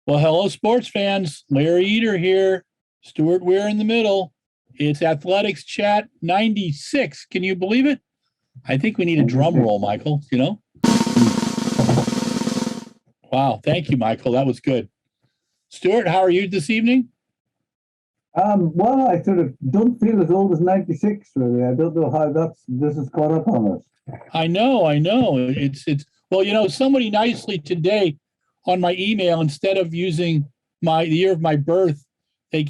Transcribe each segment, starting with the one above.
Well, hello, sports fans. Larry Eater here. Stuart Weir in the middle. It's Athletics Chat 96. Can you believe it? I think we need a drum roll, Michael, you know? Wow. Thank you, Michael. That was good. Stuart, how are you this evening? Well, I sort of don't feel as old as 96, really. I don't know how this is caught up on us. I know. It's well, you know, somebody nicely today on my email, instead of using the year of my birth, they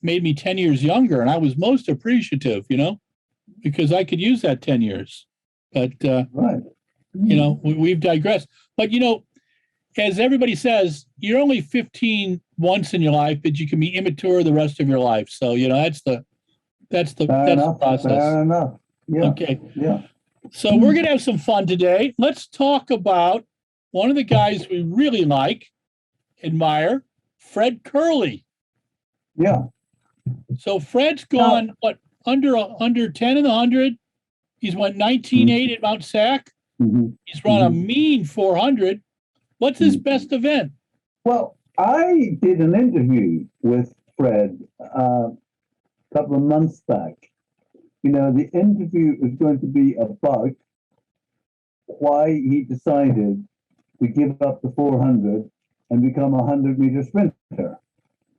made me 10 years younger. And I was most appreciative, you know, because I could use that 10 years. But, Right. you know, we've digressed. But, you know, as everybody says, you're only 15 once in your life, but you can be immature the rest of your life. So, you know, that's the process. Fair enough. Yeah. Okay. Yeah. So we're going to have some fun today. Let's talk about one of the guys we really admire, Fred Curley. Yeah. So Fred's gone, under 10 in the 100. He's won 19.8 at Mount Sac. Mm-hmm. He's run a mean 400. What's his best event? Well, I did an interview with Fred a couple of months back. You know, the interview is going to be about why he decided to give up the 400 and become a 100-meter sprinter.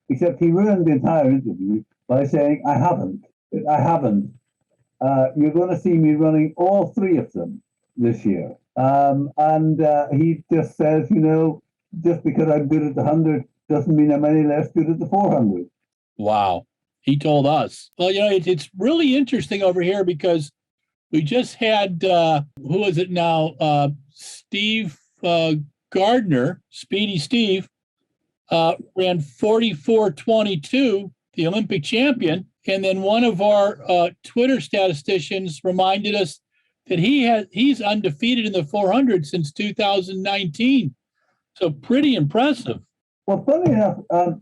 Except he ruined the entire interview by saying, I haven't. You're going to see me running all three of them this year. He just says, you know, just because I'm good at the 100 doesn't mean I'm any less good at the 400. Wow. He told us. Well, you know, it's really interesting over here because we just had, who is it now? Steve Gardner, Speedy Steve, ran 44.22, the Olympic champion. And then one of our Twitter statisticians reminded us that he's undefeated in the 400 since 2019. So pretty impressive. Well, funny enough, the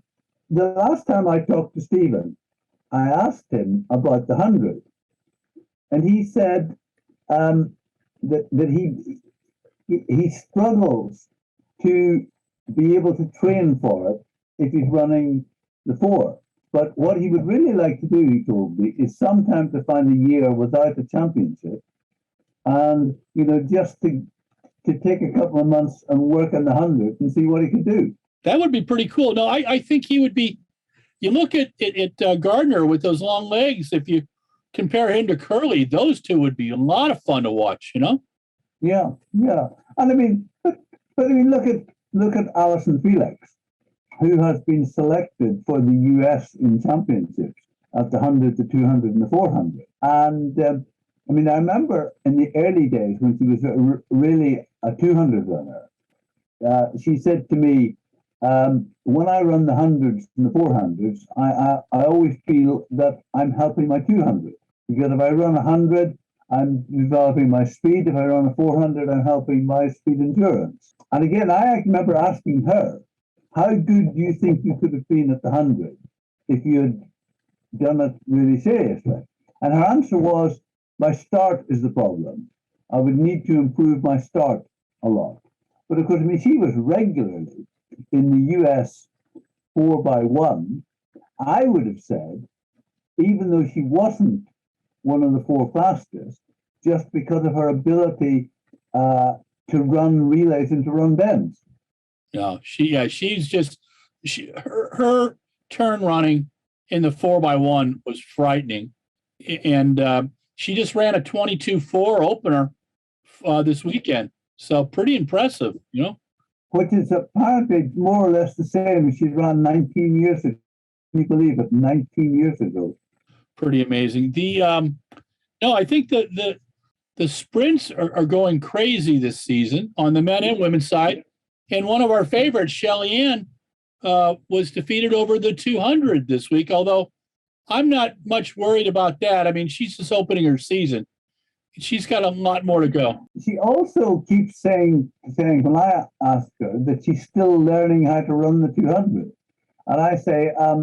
last time I talked to Stephen, I asked him about the 100. And he said that he struggles to be able to train for it if he's running the 4. But what he would really like to do, he told me, is sometime to find a year without a championship, and you know, just to take a couple of months and work on the 100 and see what he can do. That would be pretty cool. No, I think he would be. You look at Gardner with those long legs. If you compare him to Curley, those two would be a lot of fun to watch. You know. Yeah. And I mean, but I mean, look at Alison Felix, who has been selected for the US in championships at the 100, the 200, and the 400. And I mean, I remember in the early days when she was really a 200 runner, she said to me, when I run the 100s and the 400s, I always feel that I'm helping my 200. Because if I run 100, I'm developing my speed. If I run a 400, I'm helping my speed endurance. And again, I remember asking her, how good do you think you could have been at the 100 if you had done it really seriously? And her answer was, my start is the problem. I would need to improve my start a lot. But of course, I mean, she was regularly in the US 4x1. I would have said, even though she wasn't one of the 4 fastest, just because of her ability to run relays and to run bends. No, her turn running in the 4x1 was frightening. And she just ran a 22.4 opener this weekend. So pretty impressive, you know. Which is apparently more or less the same as she ran 19 years ago. Can you believe it? 19 years ago. Pretty amazing. I think the sprints are going crazy this season on the men and women's side. And one of our favorites, Shelly Ann, was defeated over the 200 this week, although I'm not much worried about that. I mean, she's just opening her season. She's got a lot more to go. She also keeps saying when I ask her that she's still learning how to run the 200. And I say, I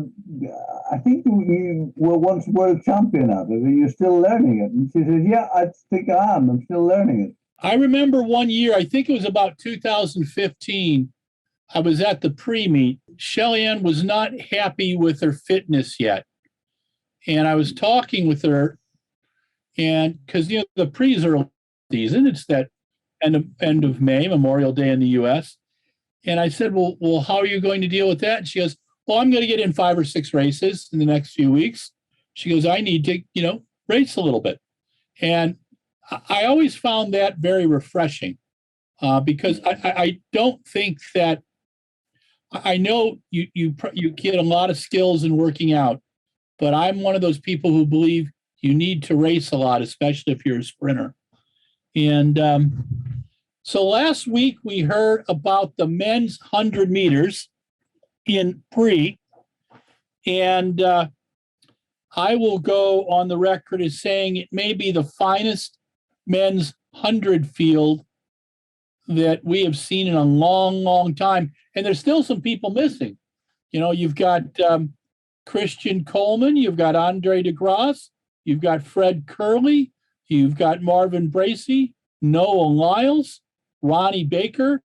think you were once world champion at it. Are you still learning it? And she says, yeah, I think I am. I'm still learning it. I remember one year, I think it was about 2015, I was at the pre-meet. Shelly-Ann was not happy with her fitness yet. And I was talking with her, and because the pre's early season, it's that end of May, Memorial Day in the U.S. And I said, well, how are you going to deal with that? And she goes, well, I'm going to get in 5 or 6 races in the next few weeks. She goes, I need to, race a little bit. And I always found that very refreshing because I don't think that, I know you get a lot of skills in working out, but I'm one of those people who believe you need to race a lot, especially if you're a sprinter. And so last week we heard about the men's 100 meters in pre, and I will go on the record as saying it may be the finest men's 100 field that we have seen in a long, long time. And there's still some people missing. You've got Christian Coleman, you've got Andre DeGrasse, you've got Fred Curley, you've got Marvin Bracey, Noah Lyles, Ronnie Baker,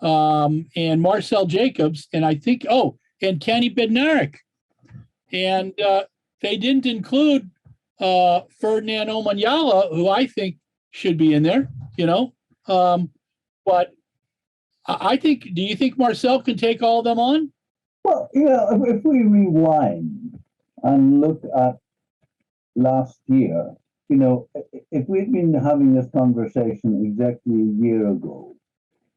and Marcel Jacobs, and I think, and Kenny Bednarik. And they didn't include Ferdinand Omanyala, who I think should be in there, but I think, do you think Marcel can take all of them on? Well, if we rewind and look at last year, if we'd been having this conversation exactly a year ago,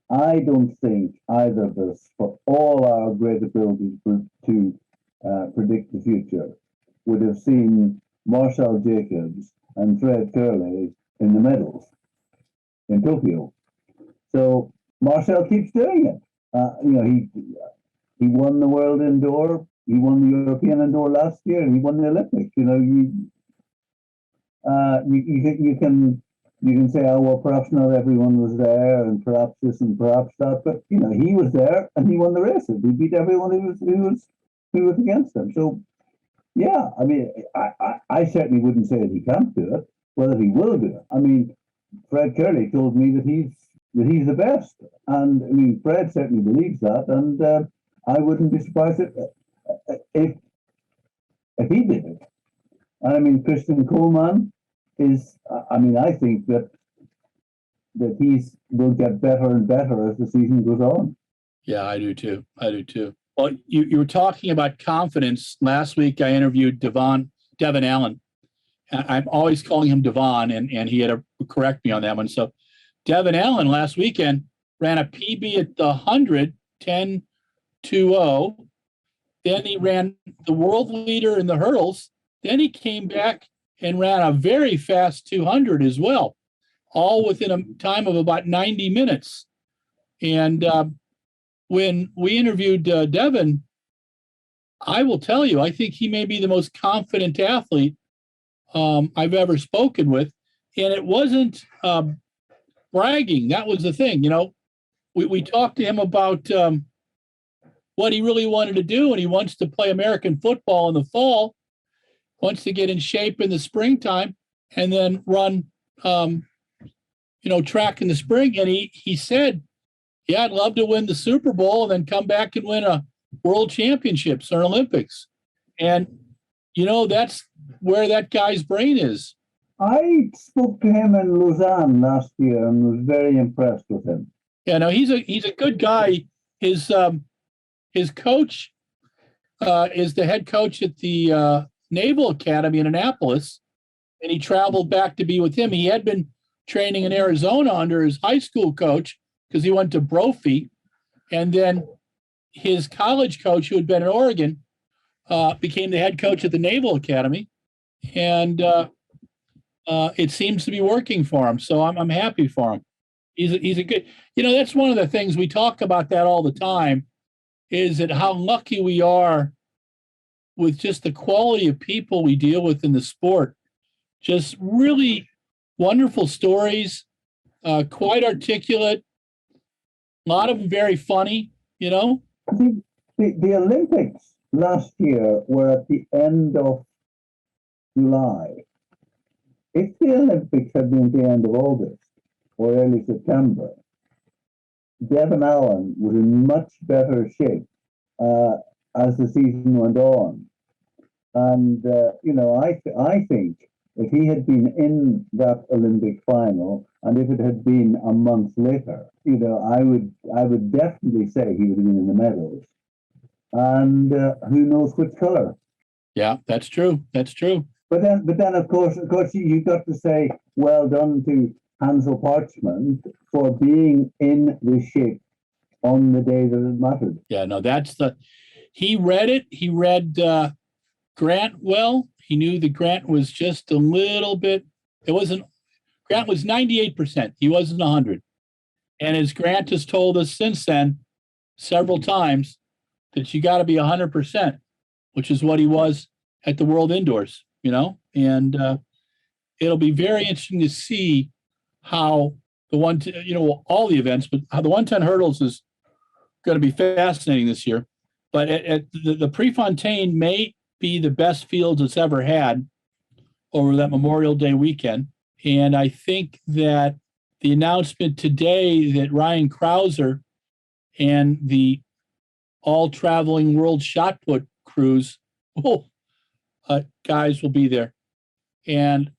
I don't think either of us, for all our great ability to predict the future, would have seen Marcel Jacobs and Fred Curley in the medals in Tokyo. So Marcel keeps doing it. He won the world indoor, he won the European indoor last year, and he won the Olympics. You can say, oh well, perhaps not everyone was there, and perhaps this and perhaps that, but he was there and he won the races. He beat everyone who was against him. So yeah, I mean, I certainly wouldn't say that he can't do it. Whether he will do it, I mean, Fred Curley told me that he's the best, and I mean, Fred certainly believes that, and I wouldn't be surprised if he did it. And I mean, Christian Coleman is, I think that will get better and better as the season goes on. Yeah, I do too. Well, you were talking about confidence. Last week I interviewed Devin Allen. I'm always calling him Devon, and he had to correct me on that one. So Devin Allen last weekend ran a PB at the 100, 10:20. Then he ran the world leader in the hurdles. Then he came back and ran a very fast 200 as well, all within a time of about 90 minutes. And when we interviewed Devin, I will tell you, I think he may be the most confident athlete I've ever spoken with. And it wasn't bragging. That was the thing. We talked to him about what he really wanted to do, and he wants to play American football in the fall, wants to get in shape in the springtime, and then run, track in the spring. And he said, yeah, I'd love to win the Super Bowl and then come back and win a world championships or Olympics. And, that's where that guy's brain is. I spoke to him in Lausanne last year and was very impressed with him. Yeah, no, he's a good guy. His coach is the head coach at the Naval Academy in Annapolis, and he traveled back to be with him. He had been training in Arizona under his high school coach because he went to Brophy, and then his college coach, who had been in Oregon, became the head coach at the Naval Academy, and it seems to be working for him. So I'm happy for him. He's a good. That's one of the things we talk about that all the time, is that how lucky we are with just the quality of people we deal with in the sport. Just really wonderful stories, quite articulate, a lot of them very funny, The Olympics last year were at the end of July. If the Olympics had been at the end of August or early September, Devin Allen was in much better shape as the season went on. And, I think if he had been in that Olympic final, and if it had been a month later, I would definitely say he would have been in the medals. And who knows which color? Yeah, that's true. That's true. But then, of course, you've got to say well done to Hansel Parchment for being in the shape on the day that it mattered. Yeah, no, he read it. He read Grant well. He knew that Grant was just a little bit, Grant was 98%. He wasn't 100. And as Grant has told us since then, several times, that you got to be 100%, which is what he was at the World Indoors, and it'll be very interesting to see how all the events, but how the 110 hurdles is going to be fascinating this year. But at the Prefontaine may be the best fields it's ever had over that Memorial Day weekend. And I think that the announcement today that Ryan Krauser and the all-traveling world shot put crews, guys will be there. And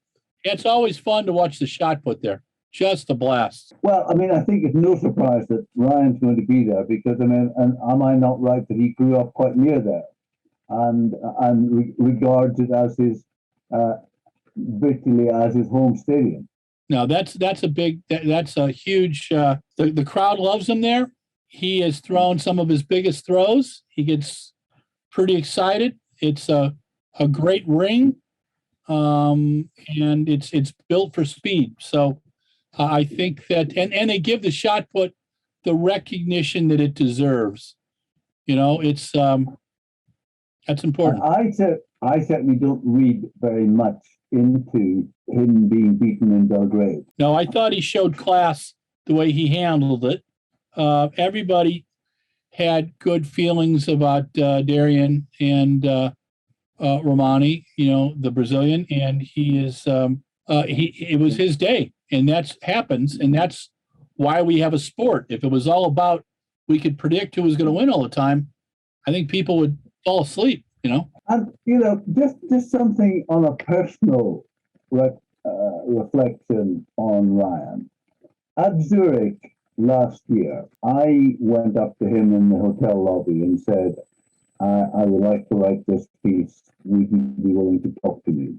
it's always fun to watch the shot put there. Just a blast. Well, I think it's no surprise that Ryan's going to be there because, and am I not right that he grew up quite near there and regards it as his, virtually as his home stadium? Now, that's a huge, the crowd loves him there. He has thrown some of his biggest throws. He gets pretty excited. It's a great ring, and it's built for speed. So I think that, and they give the shot put the recognition that it deserves. It's that's important. I certainly don't read very much into him being beaten in Belgrade. No, I thought he showed class the way he handled it. Everybody had good feelings about Darian and Romani, the Brazilian, and he is it was his day, and that happens, and that's why we have a sport. If it was all about we could predict who was going to win all the time, I think people would fall asleep. And just something on a personal reflection on Ryan. At Zurich last year, I went up to him in the hotel lobby and said, I would like to write this piece. Would you be willing to talk to me?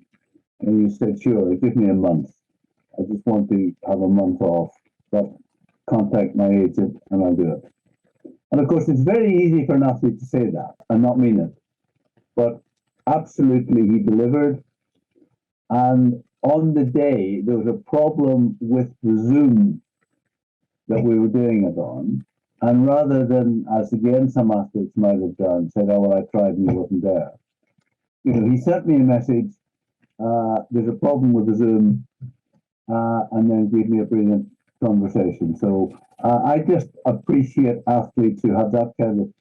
And he said, sure, give me a month. I just want to have a month off, but contact my agent and I'll do it. And of course, it's very easy for an athlete to say that and not mean it. But absolutely, he delivered. And on the day, there was a problem with the Zoom that we were doing it on. And rather than, as again some athletes might have done, said, oh, well, I tried and he wasn't there. He sent me a message, there's a problem with the Zoom, and then gave me a brilliant conversation. So I just appreciate athletes who have that kind of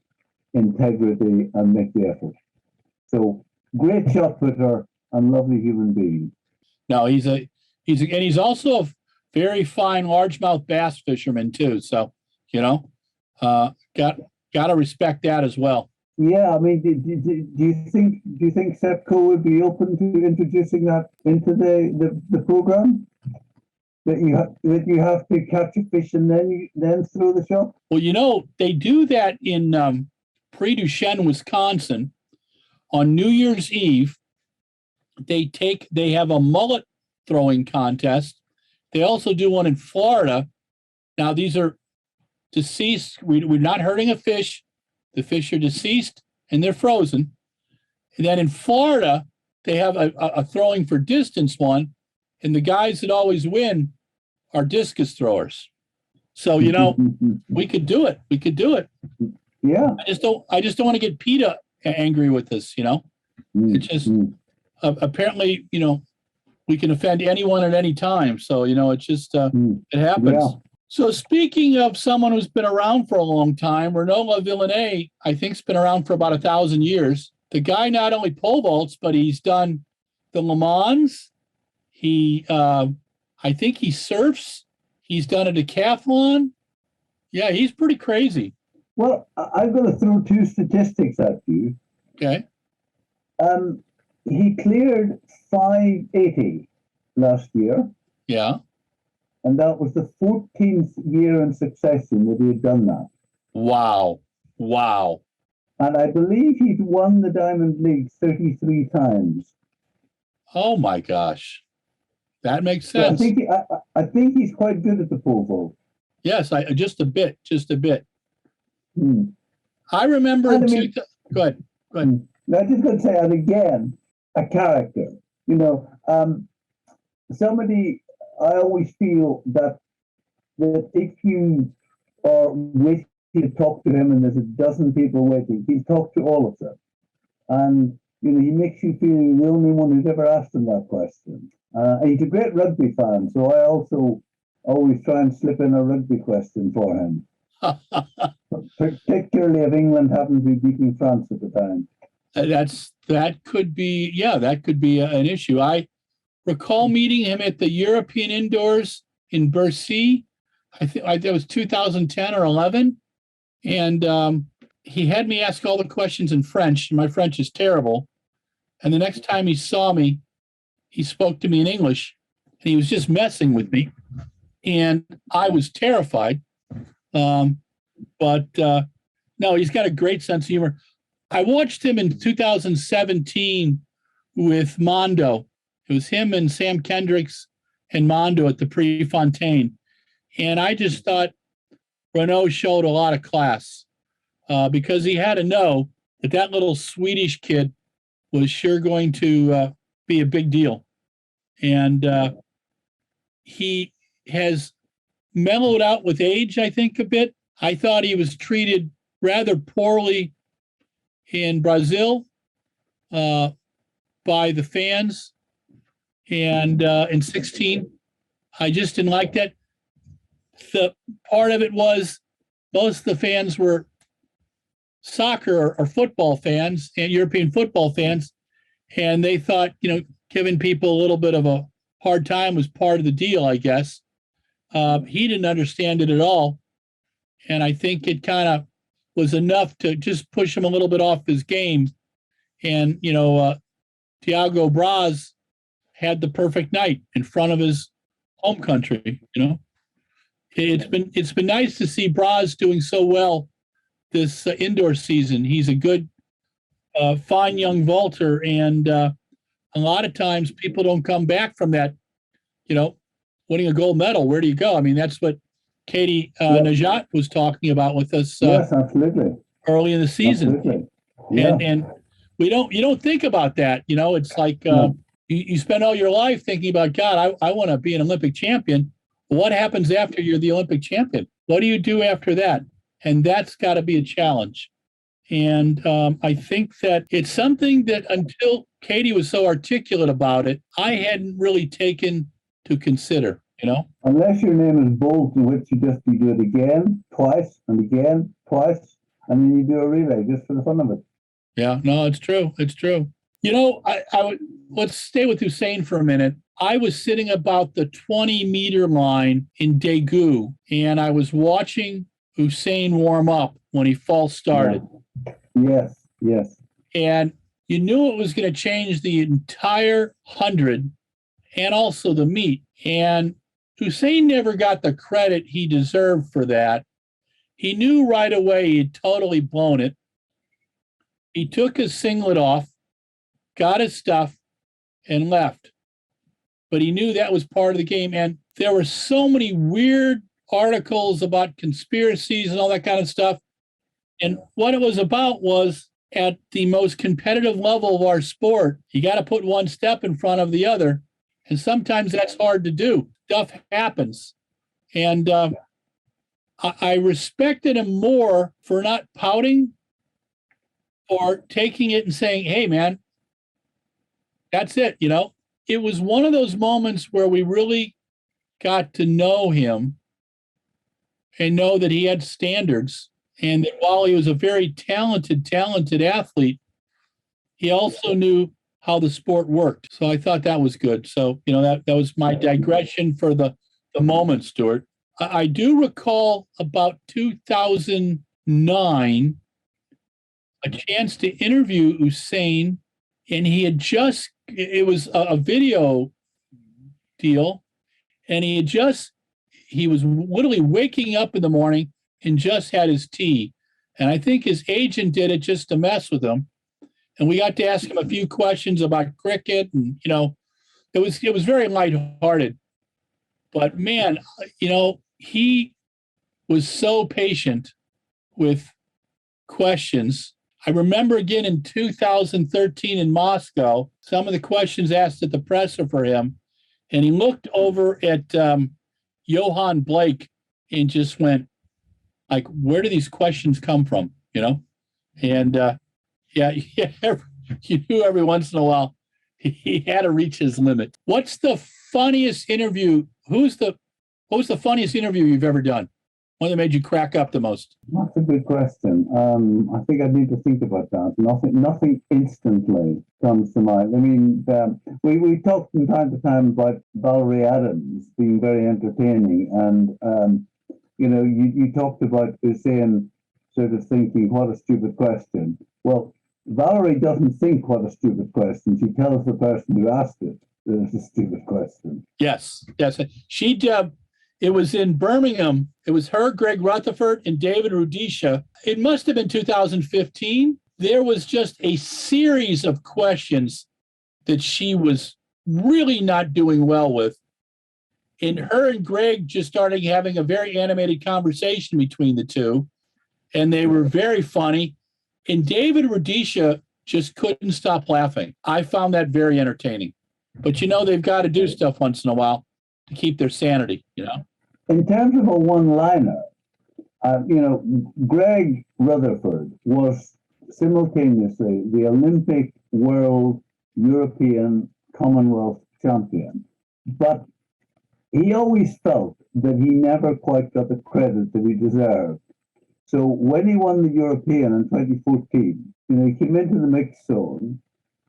integrity and make the effort. So great shot putter and lovely human being. No, he's also a very fine largemouth bass fisherman too. So, got to respect that as well. Yeah, do you think Sepco would be open to introducing that into the program? That you have to catch a fish and then throw the shot? Well, they do that in Prix du Chien, Wisconsin. On New Year's Eve, they have a mullet throwing contest. They also do one in Florida. Now, these are deceased. We're not hurting a fish. The fish are deceased and they're frozen. And then in Florida, they have a throwing for distance one, and the guys that always win are discus throwers. So, we could do it. We could do it. Yeah. I just don't want to get PETA angry with this, It's just apparently, we can offend anyone at any time. So, it just it happens. Yeah. So speaking of someone who's been around for a long time, Renaud Lavillenie, I think, has been around for about 1,000 years. The guy not only pole vaults, but he's done the Le Mans. He, I think he surfs. He's done a decathlon. Yeah, he's pretty crazy. Well, I'm going to throw two statistics at you. Okay. He cleared 580 last year, Yeah. and that was the 14th year in succession that he had done that. Wow. Wow. And I believe he'd won the Diamond League 33 times. Oh my gosh. That makes So sense. I think he's quite good at the pole vault. Yes, just a bit. Hmm. I remember. And I mean, go ahead. I just going to say, and again, a character. You know, somebody. I always feel that if you are waiting to talk to him, and there's a dozen people waiting, he'll talk to all of them, and you know he makes you feel you're the only one who's ever asked him that question. And he's a great rugby fan, so I also always try and slip in a rugby question for him. Particularly if England happened to be beating France at the time. That could be an issue. I recall meeting him at the European Indoors in Bercy. I think that was 2010 or 11, and he had me ask all the questions in French. My French is terrible, and the next time he saw me, he spoke to me in English, and he was just messing with me, and I was terrified. But no, he's got a great sense of humor. I watched him in 2017 with Mondo. It was him and Sam Kendricks and Mondo at the Prefontaine. And I just thought Renault showed a lot of class because he had to know that little Swedish kid was sure going to be a big deal. And he has mellowed out with age, I think, a bit. I thought he was treated rather poorly in Brazil by the fans. And in 16, I just didn't like that. The part of it was most of the fans were soccer or football fans and European football fans. And they thought, giving people a little bit of a hard time was part of the deal, I guess. He didn't understand it at all. And I think it kind of was enough to just push him a little bit off his game. And, Thiago Braz had the perfect night in front of his home country, It's been nice to see Braz doing so well this indoor season. He's a good, fine young vaulter. And a lot of times people don't come back from that, winning a gold medal. Where do you go? I mean, that's what Katie Najat was talking about with us. Yes, absolutely. Early in the season. Absolutely. Yeah. And you don't think about that. It's like you spend all your life thinking about, God, I want to be an Olympic champion. What happens after you're the Olympic champion? What do you do after that? And that's got to be a challenge. And I think that it's something that until Katie was so articulate about it, I hadn't really taken to consider, Unless your name is bold, to which you do it again, twice, and again, twice, and then you do a relay just for the fun of it. Yeah, no, it's true. It's true. Let's stay with Usain for a minute. I was sitting about the 20-meter line in Daegu, and I was watching Usain warm up when he false started. Yes. And you knew it was going to change the entire 100 and also the meet. And Usain never got the credit he deserved for that. He knew right away he'd totally blown it. He took his singlet off, got his stuff, and left. But he knew that was part of the game. And there were so many weird articles about conspiracies and all that kind of stuff. And what it was about was at the most competitive level of our sport, you got to put one step in front of the other. And sometimes that's hard to do. Stuff happens. And I respected him more for not pouting or taking it and saying, hey, man, that's it. It was one of those moments where we really got to know him and know that he had standards. And that while he was a very talented athlete, he also knew how the sport worked. So I thought that was good. So, that was my digression for the moment, Stuart. I do recall about 2009 a chance to interview Usain, and he had just, it was a video deal, and he was literally waking up in the morning and just had his tea. And I think his agent did it just to mess with him. And we got to ask him a few questions about cricket, and it was very lighthearted. But man, he was so patient with questions. I remember again in 2013 in Moscow, some of the questions asked at the presser for him, and he looked over at Johan Blake and just went, like, where do these questions come from? And you knew every once in a while he had to reach his limit. What's the funniest interview? What was the funniest interview you've ever done? One that made you crack up the most? That's a good question. I think I need to think about that. Nothing instantly comes to mind. I mean, we talked from time to time about Valerie Adams being very entertaining, and you talked about Usain sort of thinking, what a stupid question. Well, Valerie doesn't think what a stupid question. She tells the person who asked it that it's a stupid question. Yes. She it was in Birmingham. It was her, Greg Rutherford, and David Rudisha. It must have been 2015. There was just a series of questions that she was really not doing well with. And her and Greg just started having a very animated conversation between the two. And they were very funny. And David Rudisha just couldn't stop laughing. I found that very entertaining. But they've got to do stuff once in a while to keep their sanity, In terms of a one-liner, Greg Rutherford was simultaneously the Olympic, World, European, Commonwealth champion. But he always felt that he never quite got the credit that he deserved. So when he won the European in 2014, he came into the mixed zone,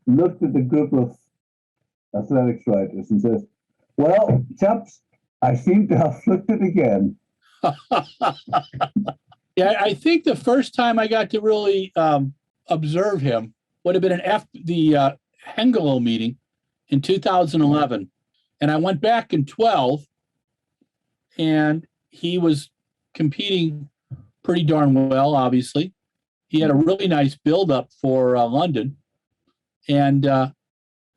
looked at the group of athletics writers and says, well, chaps, I seem to have flipped it again. Yeah, I think the first time I got to really observe him would have been the Hengelo meeting in 2011. And I went back in 12, and he was competing pretty darn well, obviously. He had a really nice build-up for London. And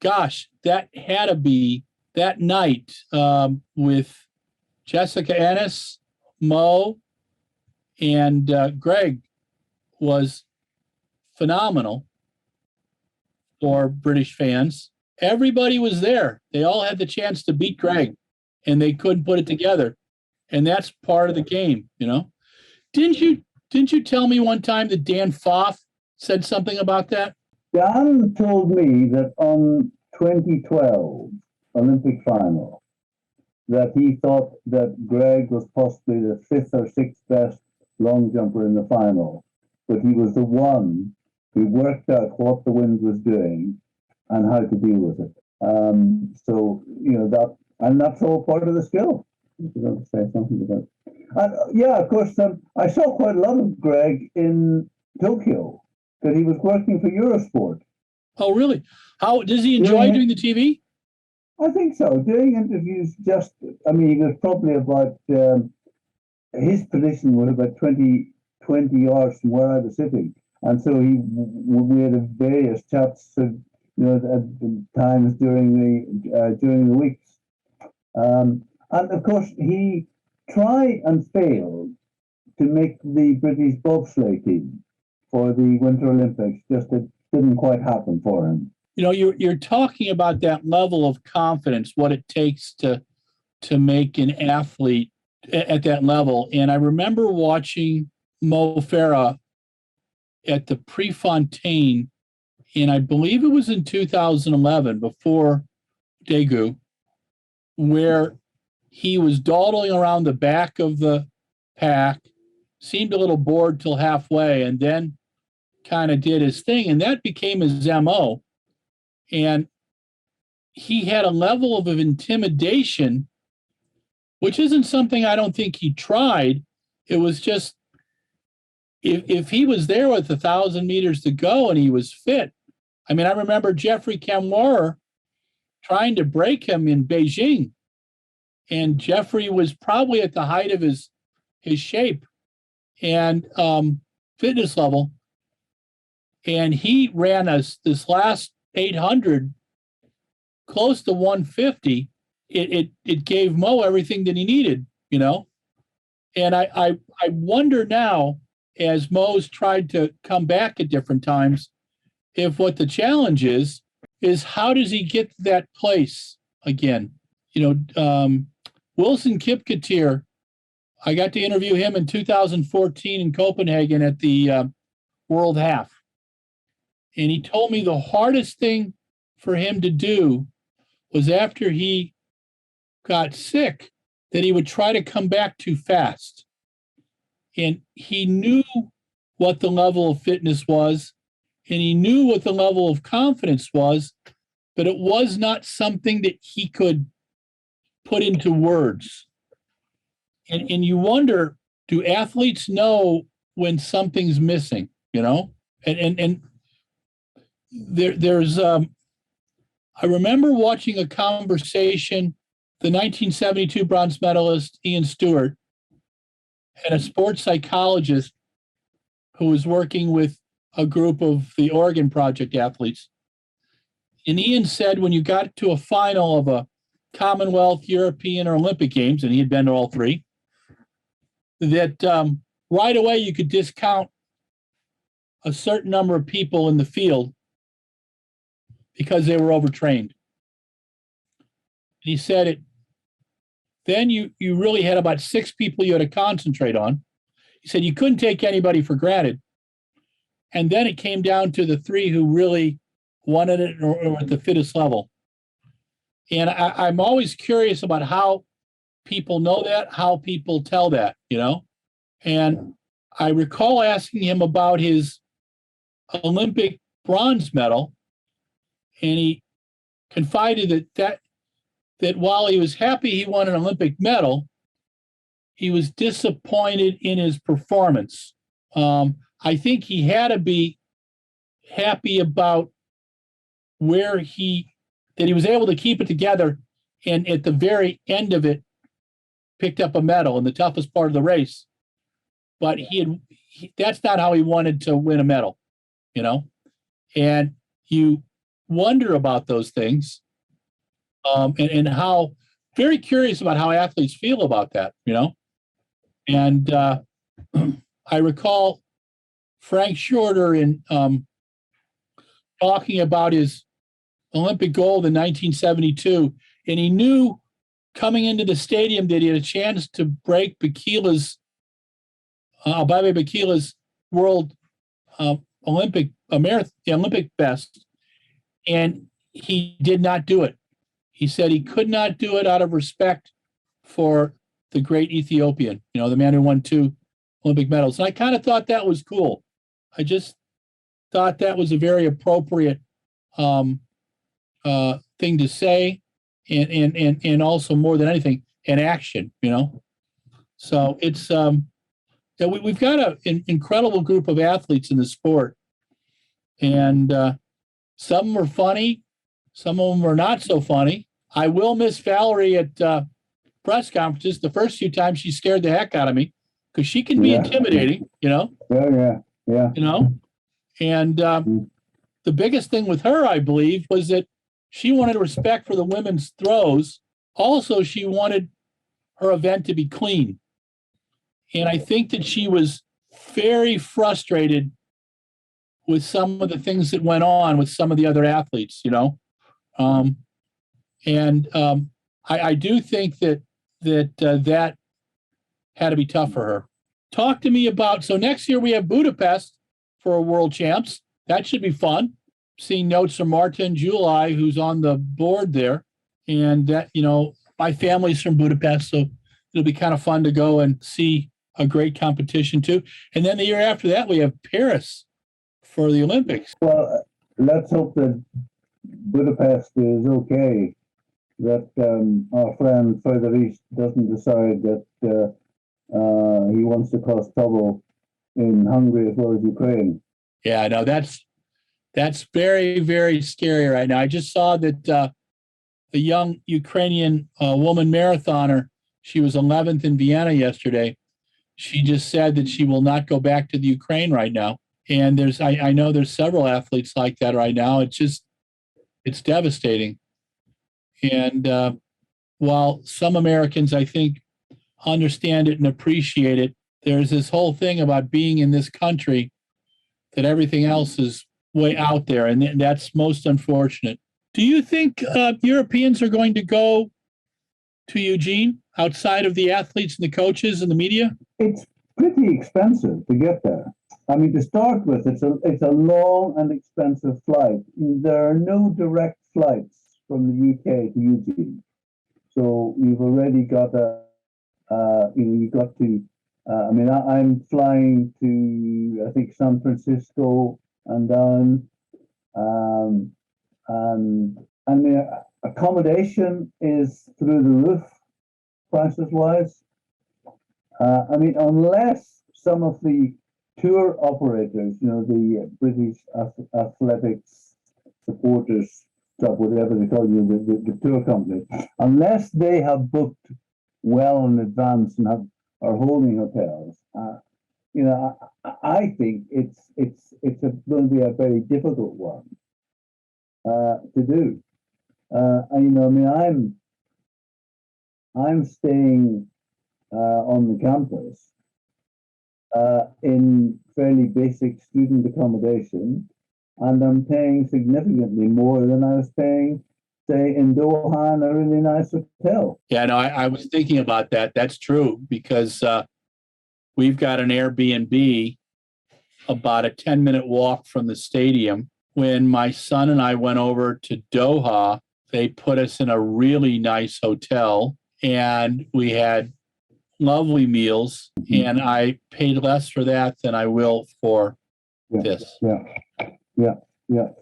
gosh, that had to be that night with Jessica Ennis, Mo, and Greg was phenomenal for British fans. Everybody was there. They all had the chance to beat Greg, and they couldn't put it together. And that's part of the game, Didn't you tell me one time that Dan Foff said something about that? Dan told me that on 2012 Olympic final, that he thought that Greg was possibly the fifth or sixth best long jumper in the final, but he was the one who worked out what the wind was doing and how to deal with it. That's all part of the skill. If you want to say something about it. And of course, I saw quite a lot of Greg in Tokyo, that he was working for Eurosport. Oh, really? How does he enjoy doing the TV? I think so. Doing interviews he was probably about, his position was about 20 yards from where I was sitting. And so we had various chats, at times during the weeks. And of course, he tried and failed to make the British bobsleigh team for the Winter Olympics. Just it didn't quite happen for him. You're talking about that level of confidence, what it takes to make an athlete at that level. And I remember watching Mo Farah at the Prefontaine, and I believe it was in 2011, before Daegu, where he was dawdling around the back of the pack, seemed a little bored till halfway, and then kind of did his thing. And that became his MO. And he had a level of intimidation which isn't something I don't think he tried. It was just, if he was there with 1,000 meters to go and he was fit. I mean, I remember Jeffrey Kamwarer trying to break him in Beijing. And Jeffrey was probably at the height of his shape and fitness level. And he ran us this last 800 close to 150. It gave Mo everything that he needed, you know. And I wonder now, as Mo's tried to come back at different times, if what the challenge is how does he get to that place again? You know, Wilson Kipketer, I got to interview him in 2014 in Copenhagen at the World Half. And he told me the hardest thing for him to do was after he got sick, that he would try to come back too fast. And he knew what the level of fitness was, and he knew what the level of confidence was, but it was not something that he could put into words. And you wonder, do athletes know when something's missing, you know? And there's I remember watching a conversation, the 1972 bronze medalist Ian Stewart and a sports psychologist who was working with a group of the Oregon Project athletes. And Ian said when you got to a final of a Commonwealth, European, or Olympic Games, and he had been to all three, that right away you could discount a certain number of people in the field because they were overtrained. And he said it. Then you really had about 6 people you had to concentrate on. He said you couldn't take anybody for granted. And then it came down to the 3 who really wanted it or at the fittest level. And I'm always curious about how people know that, how people tell that, you know? And I recall asking him about his Olympic bronze medal, and he confided that while he was happy he won an Olympic medal, he was disappointed in his performance. I think he had to be happy about that he was able to keep it together, and at the very end of it, picked up a medal in the toughest part of the race. But that's not how he wanted to win a medal, you know? And you wonder about those things, and how, very curious about how athletes feel about that, you know? And I recall Frank Shorter in talking about his Olympic gold in 1972, and he knew coming into the stadium that he had a chance to break Bakila's world Olympic best, and he did not do it. He said he could not do it out of respect for the great Ethiopian, you know, the man who won 2 Olympic medals. And I kind of thought that was cool. I just thought that was a very appropriate thing to say, and also more than anything, an action, you know. So it's we've got an incredible group of athletes in the sport, and some of them are funny, some of them are not so funny. I will miss Valerie at press conferences. The first few times she scared the heck out of me because she can be intimidating, you know. Yeah. You know, and the biggest thing with her, I believe, was that she wanted respect for the women's throws. Also, she wanted her event to be clean. And I think that she was very frustrated with some of the things that went on with some of the other athletes, you know. I do think that had to be tough for her. Talk to me about, so next year we have Budapest for World Champs. That should be fun. Seeing notes from Martin July, who's on the board there. And that, you know, my family's from Budapest, so it'll be kind of fun to go and see a great competition too. And then the year after that, we have Paris for the Olympics. Well, let's hope that Budapest is okay. that our friend further east doesn't decide that he wants to cause trouble in Hungary as well as Ukraine. Yeah, I know that's very, very scary right now. I just saw that the young Ukrainian woman marathoner, she was 11th in Vienna yesterday. She just said that she will not go back to the Ukraine right now. And I know there's several athletes like that right now. It's devastating. And while some Americans, I think, understand it and appreciate it, there's this whole thing about being in this country that everything else is way out there. And that's most unfortunate. Do you think Europeans are going to go to Eugene outside of the athletes and the coaches and the media? It's pretty expensive to get there. I mean, to start with, it's a long and expensive flight. There are no direct flights from the UK to Eugene, so you've already got you got to. I mean, I'm flying to I think San Francisco and down, and I mean, accommodation is through the roof, prices wise. I mean, unless some of the tour operators, the British athletics supporters club, whatever they call you, the tour company, unless they have booked well in advance and are holding hotels, I think it's going to be a very difficult one to do. And I mean, I'm staying on the campus in fairly basic student accommodation, and I'm paying significantly more than I was paying, say, in Doha in a really nice hotel. Yeah, no, I was thinking about that. That's true, because we've got an Airbnb about a 10-minute walk from the stadium. When my son and I went over to Doha, they put us in a really nice hotel, and we had lovely meals, and I paid less for that than I will for this. Yeah.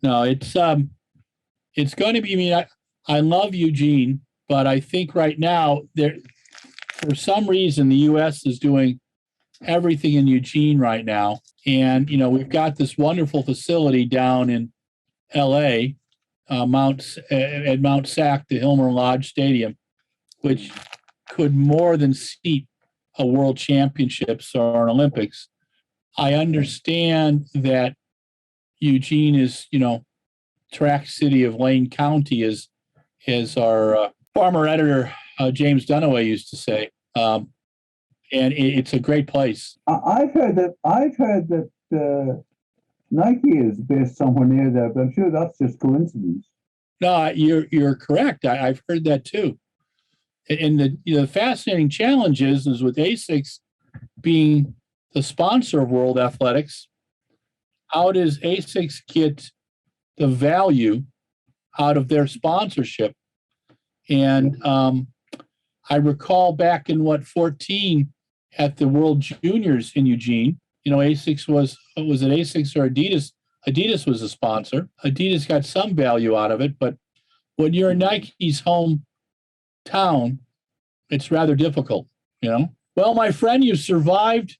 No, it's going to be. I mean, I love Eugene, but I think right now for some reason, the U.S. is doing everything in Eugene right now, and we've got this wonderful facility down in L.A. Mount SAC, the Hilmer Lodge Stadium, which could more than seat a World Championships or an Olympics. I understand that Eugene is, track city of Lane County, as our former editor James Dunaway used to say, and it's a great place. I've heard that Nike is based somewhere near there, but I'm sure that's just coincidence. No, you're correct. I've heard that too. And the fascinating challenge is with ASICS being the sponsor of World Athletics, how does ASICS get the value out of their sponsorship? And I recall back in 2014 at the World Juniors in Eugene, ASICS was it ASICS or Adidas? Adidas was a sponsor. Adidas got some value out of it, but when you're in Nike's hometown, it's rather difficult, Well, my friend, you survived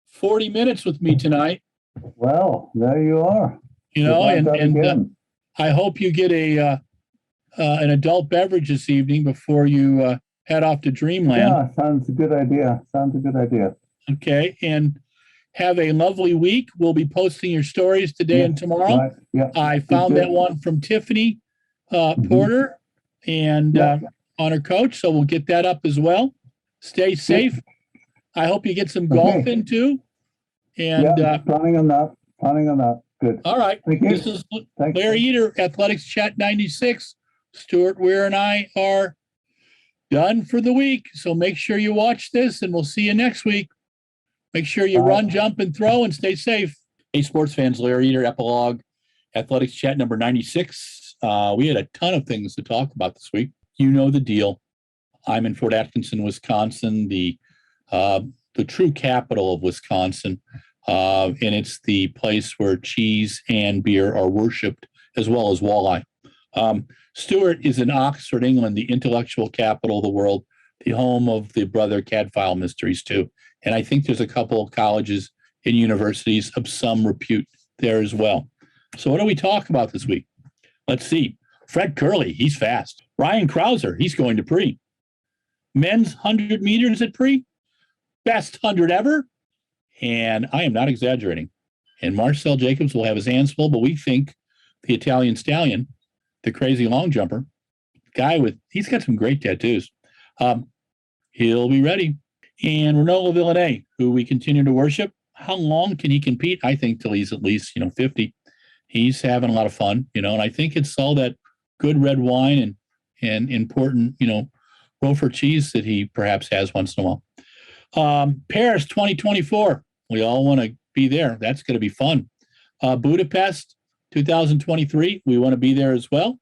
40 minutes with me tonight. Well, there you are. And I hope you get an adult beverage this evening before you head off to Dreamland. Yeah, sounds a good idea. Okay, and have a lovely week. We'll be posting your stories today and tomorrow. Right. Yeah. I found that one from Tiffany Porter and on her coach, so we'll get that up as well. Stay safe. I hope you get some golf in too. And planning on that. Good. All right. Thank you. This is Larry Eater, Athletics Chat 96. Stuart Weir and I are done for the week. So make sure you watch this, and we'll see you next week. Make sure you run, jump, and throw, and stay safe. Hey, sports fans, Larry Eater, Epilogue, Athletics Chat number 96. We had a ton of things to talk about this week. You know the deal. I'm in Fort Atkinson, Wisconsin, the true capital of Wisconsin. And it's the place where cheese and beer are worshipped, as well as walleye. Stuart is in Oxford, England, the intellectual capital of the world, the home of the Brother Cadfael mysteries too. And I think there's a couple of colleges and universities of some repute there as well. So what do we talk about this week? Let's see. Fred Curley, he's fast. Ryan Krauser, he's going to pre. Men's 100 meters at pre. Best 100 ever. And I am not exaggerating. And Marcel Jacobs will have his hands full, but we think the Italian stallion, the crazy long jumper, he's got some great tattoos. He'll be ready. And Renaud Villeneuve, who we continue to worship, how long can he compete? I think till he's at least, 50. He's having a lot of fun, and I think it's all that good red wine and important, Rutherford cheese that he perhaps has once in a while. Paris 2024. We all want to be there. That's going to be fun. Budapest 2023. We want to be there as well.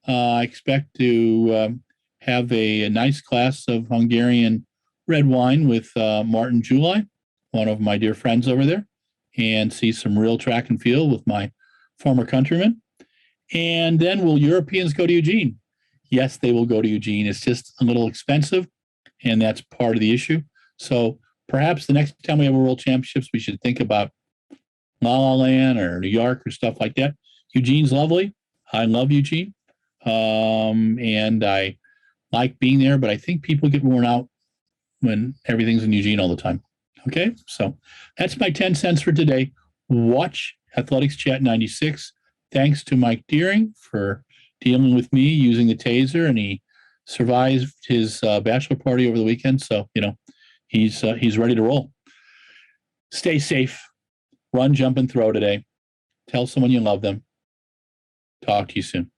I expect to have a nice glass of Hungarian red wine with Martin July, one of my dear friends over there, and see some real track and field with my former countrymen. And then will Europeans go to Eugene? Yes, they will go to Eugene. It's just a little expensive, and that's part of the issue. So perhaps the next time we have a World Championships, we should think about La La Land or New York or stuff like that. Eugene's lovely. I love Eugene. And I like being there, but I think people get worn out when everything's in Eugene all the time. Okay, so that's my 10 cents for today. Watch Athletics Chat 96. Thanks to Mike Deering for dealing with me using the taser, and he survived his bachelor party over the weekend. So, he's ready to roll. Stay safe. Run, jump, and throw today. Tell someone you love them. Talk to you soon.